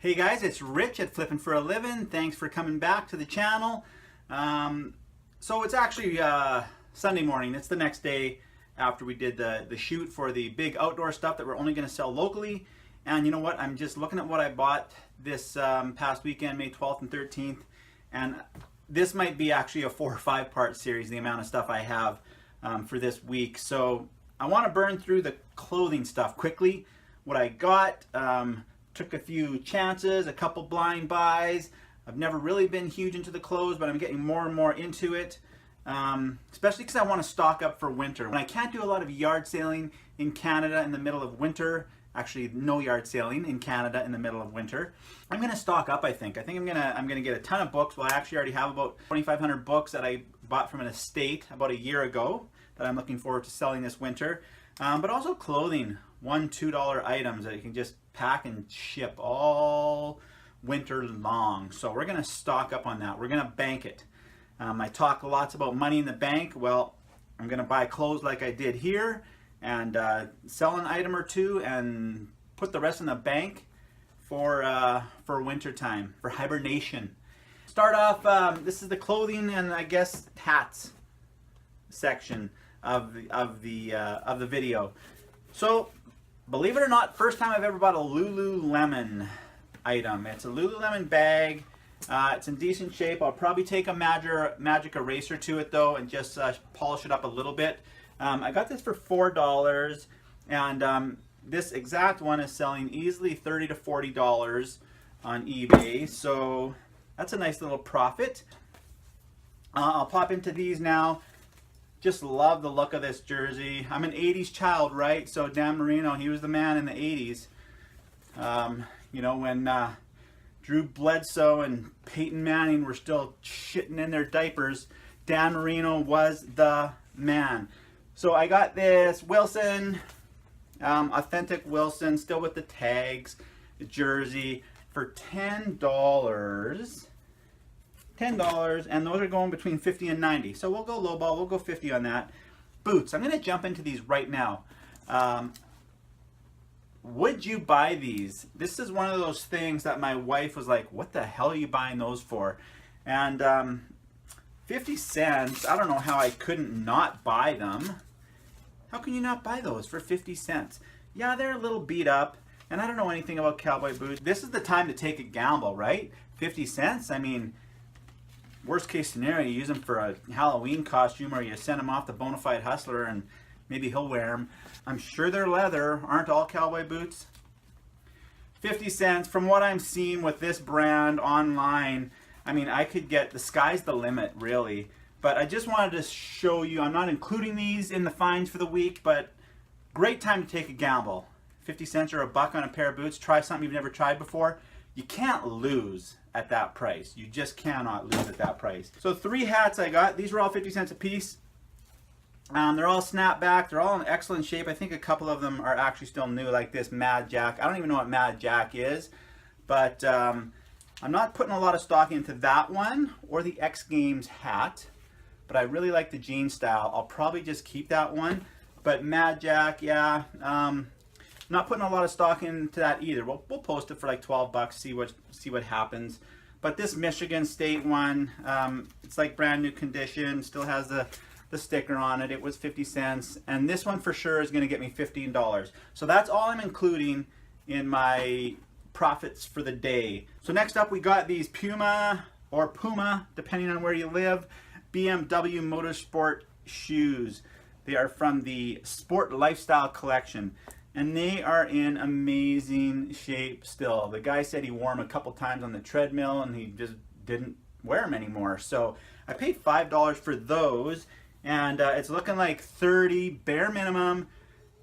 Hey guys, it's Rich at Flippin' for a Living. Thanks for coming back to the channel. So it's actually Sunday morning. It's the next day after we did the shoot for the big outdoor stuff that we're only going to sell locally. And you know what? I'm just looking at what I bought this past weekend, May 12th and 13th. And this might be actually a 4 or 5 part series, the amount of stuff I have for this week. So I want to burn through the clothing stuff quickly. What I got. Took a few chances, a couple blind buys. I've never really been huge into the clothes, but I'm getting more and more into it, especially because I want to stock up for winter. When I can't do a lot of yard sailing in Canada in the middle of winter, actually no yard sailing in Canada in the middle of winter, I'm going to stock up. I think I'm gonna get a ton of books. Well, I actually already have about 2,500 books that I bought from an estate about a year ago that I'm looking forward to selling this winter. But also clothing, $1, $2 items that you can just pack and ship all winter long. So we're going to stock up on that. We're going to bank it. I talk lots about money in the bank. Well, I'm going to buy clothes like I did here and sell an item or two and put the rest in the bank for winter time, for hibernation. Start off, this is the clothing and I guess hats section of the video. So believe it or not, first time I've ever bought a Lululemon item. It's a Lululemon bag. It's in decent shape. I'll probably take a magic eraser to it though and just polish it up a little bit. I got this for $4 and this exact one is selling easily $30 to $40 on eBay. So that's a nice little profit. I'll pop into these now. Just love the look of this jersey. I'm an 80s child, right? So Dan Marino, he was the man in the 80s. You know, when Drew Bledsoe and Peyton Manning were still shitting in their diapers, Dan Marino was the man. So I got this Wilson, authentic Wilson, still with the tags, the jersey, for $10. $10, and those are going between 50 and 90. So we'll go lowball, we'll go 50 on that. Boots, I'm going to jump into these right now. Would you buy these? This is one of those things that my wife was like, what the hell are you buying those for? And 50 cents, I don't know how I couldn't not buy them. How can you not buy those for 50 cents? Yeah, they're a little beat up, and I don't know anything about cowboy boots. This is the time to take a gamble, right? 50 cents, I mean, worst case scenario, you use them for a Halloween costume or you send them off to Bonafide Hustler and maybe he'll wear them. I'm sure they're leather. Aren't all cowboy boots? 50 cents. From what I'm seeing with this brand online, I mean, I could get, the sky's the limit, really. But I just wanted to show you, I'm not including these in the finds for the week, but great time to take a gamble. 50 cents or $1 on a pair of boots. Try something you've never tried before. You can't lose at that price. You just cannot lose at that price. So 3 hats I got. These were all 50 cents a piece. They're all snapback. They're all in excellent shape. I think a couple of them are actually still new, like this Mad Jack. I don't even know what Mad Jack is, but I'm not putting a lot of stock into that one or the X Games hat, but I really like the jean style. I'll probably just keep that one, but Mad Jack, yeah. Not putting a lot of stock into that either. We'll post it for like $12, see what happens. But this Michigan State one, it's like brand new condition, still has the sticker on it. It was 50 cents, and this one for sure is going to get me $15. So that's all I'm including in my profits for the day. So next up we got these Puma, or Puma, depending on where you live, BMW Motorsport shoes. They are from the Sport Lifestyle collection. And they are in amazing shape still. The guy said he wore them a couple times on the treadmill and he just didn't wear them anymore. So I paid $5 for those, and it's looking like 30 bare minimum,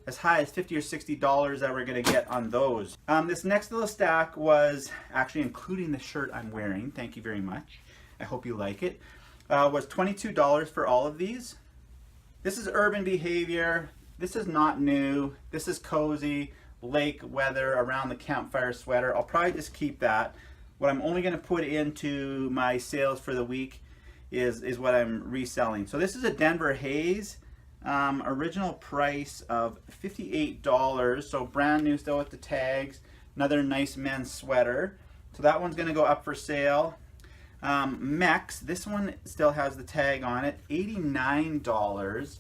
as high as $50 or $60 that we're gonna get on those. This next little stack was actually including the shirt I'm wearing. Thank you very much. I hope you like it. Was $22 for all of these. This is Urban Behavior. This is not new. This is cozy, lake weather, around the campfire sweater. I'll probably just keep that. What I'm only gonna put into my sales for the week is what I'm reselling. So this is a Denver Haze. Original price of $58, so brand new still with the tags. Another nice men's sweater. So that one's gonna go up for sale. Mex, this one still has the tag on it, $89.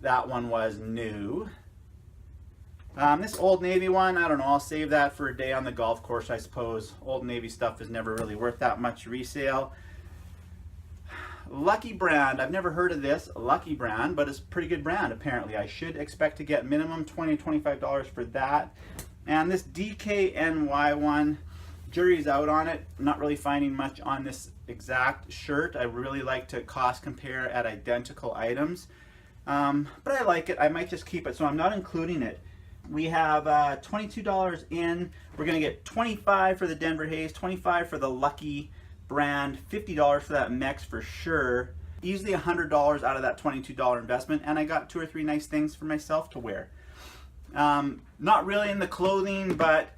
That one was new. This Old Navy one, I don't know, I'll save that for a day on the golf course, I suppose. Old Navy stuff is never really worth that much resale. Lucky Brand, I've never heard of this, Lucky Brand, but it's a pretty good brand apparently. I should expect to get minimum $20 to $25 for that. And this DKNY one, jury's out on it. I'm not really finding much on this exact shirt. I really like to cost compare at identical items. But I like it. I might just keep it, so I'm not including it. We have $22 in. We're going to get $25 for the Denver Haze, $25 for the Lucky Brand, $50 for that Mex for sure. Easily $100 out of that $22 investment, and I got 2 or 3 nice things for myself to wear. Not really in the clothing, but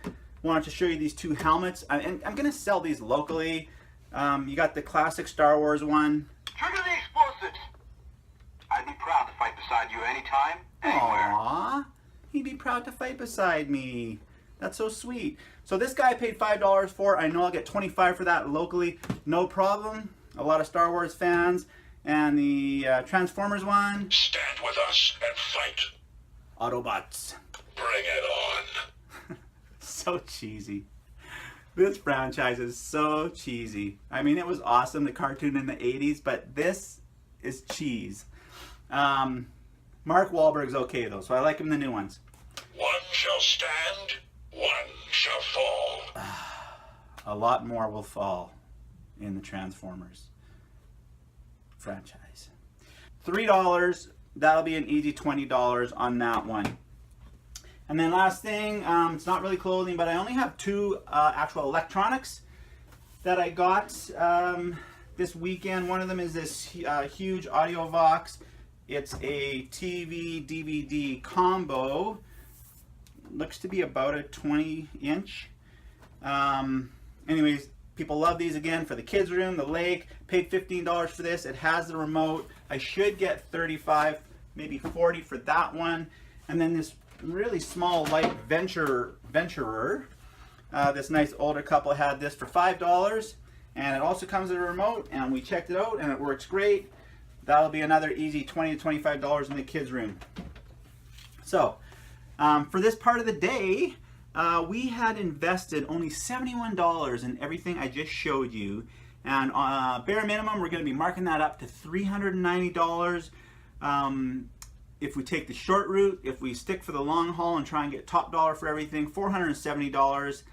wanted to show you these 2 helmets. And I'm going to sell these locally. You got the classic Star Wars one. Trigger the explosives! I'd be proud to fight beside you anytime, anywhere. Aww, he'd be proud to fight beside me. That's so sweet. So this guy I paid $5 for. I know I'll get $25 for that locally. No problem. A lot of Star Wars fans. And the Transformers one. Stand with us and fight. Autobots. Bring it on. So cheesy. This franchise is so cheesy. I mean, it was awesome, the cartoon in the 80s, but this is cheese. Mark Wahlberg's okay though, so I like him in the new ones. One shall stand, one shall fall. A lot more will fall in the Transformers franchise. $3, that'll be an easy $20 on that one. And then last thing, it's not really clothing, but I only have 2 actual electronics that I got this weekend. One of them is this huge Audio Vox. It's a TV DVD combo. Looks to be about a 20-inch. Anyways, people love these again for the kids' room, the lake. Paid $15 for this. It has the remote. I should get $35, maybe $40 for that one. And then this really small light Venturer. This nice older couple had this for $5, and it also comes with a remote, and we checked it out and it works great. That'll be another easy $20 to $25 in the kids' room. So for this part of the day, we had invested only $71 in everything I just showed you, and bare minimum we're going to be marking that up to $390. If we take the short route, if we stick for the long haul and try and get top dollar for everything, $470.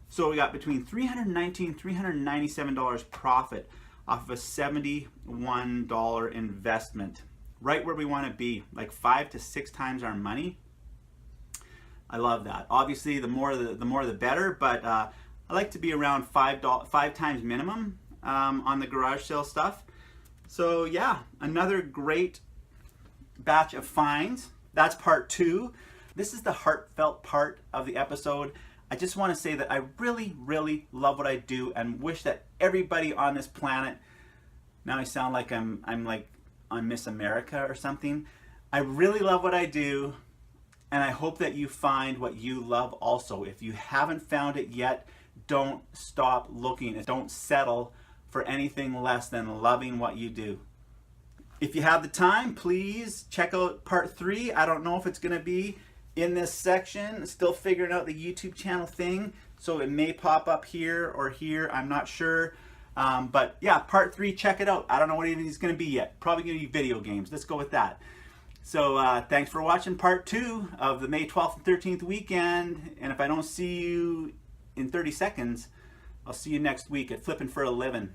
So we got between $319, $397 profit off of a $71 investment. Right where we want to be, like 5 to 6 times our money. I love that. Obviously, the more the better, but I like to be around 5 times minimum on the garage sale stuff. So yeah, another great batch of finds. That's part 2. This is the heartfelt part of the episode. I just want to say that I really, really love what I do and wish that everybody on this planet, now I sound like I'm like on Miss America or something. I really love what I do, and I hope that you find what you love also. If you haven't found it yet, don't stop looking. Don't settle for anything less than loving what you do. If you have the time, please check out part 3. I don't know if it's going to be in this section. Still figuring out the YouTube channel thing, so it may pop up here or here. I'm not sure. But yeah, part 3, check it out. I don't know what it's going to be yet. Probably going to be video games. Let's go with that. So thanks for watching part 2 of the May 12th and 13th weekend. And if I don't see you in 30 seconds, I'll see you next week at Flipping for a Living.